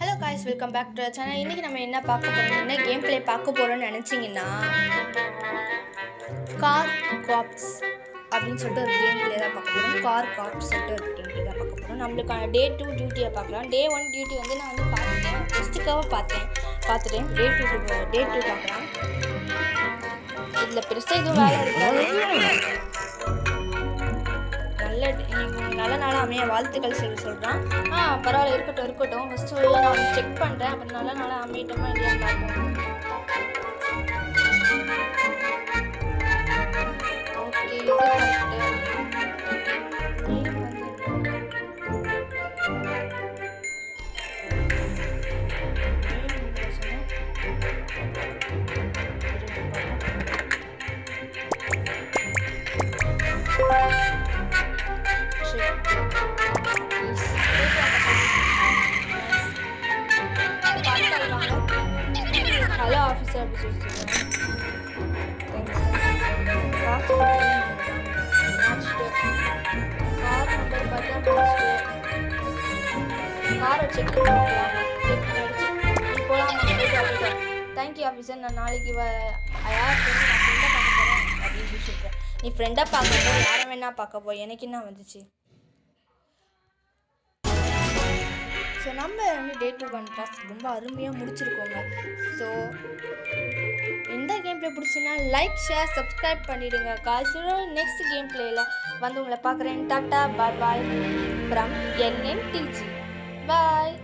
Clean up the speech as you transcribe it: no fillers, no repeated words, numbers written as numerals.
Hello guys, welcome back to channel. இன்றைக்கி நம்ம என்ன பார்க்க போகிறோம், என்ன கேம் ப்ளே பார்க்க போகிறோம்னு நினச்சிங்கன்னா, கார் காப்ஸ் அப்படின்னு சொல்லிட்டு ஒரு கேம் ப்ளே தான் பார்க்க போகிறோம். கார் காப்ஸ் சொல்லிட்டு ஒரு கேம் ப்ளே தான் பார்க்க போகிறோம். நம்மளுக்கான டே 2 டியூட்டியை பார்க்கலாம். டே 1 டியூட்டி வந்து நான் வந்து பார்த்துட்டேன், ஃபஸ்ட்டுக்காக பார்த்துட்டேன். டே 2 பார்க்கலாம். இதில் பெருசாக எதுவும் வேலை இருக்காது. நல்ல நாளாக அமைய வாழ்த்துக்கள் சொல்கிறான். பரவாயில்ல, இருக்கட்டும். ஃபஸ்ட்டு நான் செக் பண்ணுறேன். அப்புறம் நல்ல நாளாக அமையட்டோமா இல்லையா பார்ப்போம். ஓகே, இது கரெக்டு. ஹலோ ஆஃபீஸர், அப்படி சொல்லிட்டு கார் நம்பர் பார்த்தா காரை செக் பண்ணிக்கலாம். Thank you officer. நான் நாளைக்கு யார் ஃப்ரெண்டாக பார்க்க போகிறேன் அப்படின்னு சொல்கிறேன். நீ ஃப்ரெண்டாக பார்க்க போ, யாரை வேணா பார்க்க போ, எனக்கு என்ன வந்துச்சு. ஸோ நம்ம வந்து டே 2 டாஸ்க் ரொம்ப அருமையாக முடிச்சிருக்கோங்க. ஸோ இந்த கேம் ப்ளே பிடிச்சுன்னா லைக், ஷேர், சப்ஸ்கிரைப் பண்ணிவிடுங்க. காய்ச்சலோ நெக்ஸ்ட் கேம் ப்ளேயில் வந்து உங்களை பார்க்குறேன். Tata, bye from NNTG. Bye.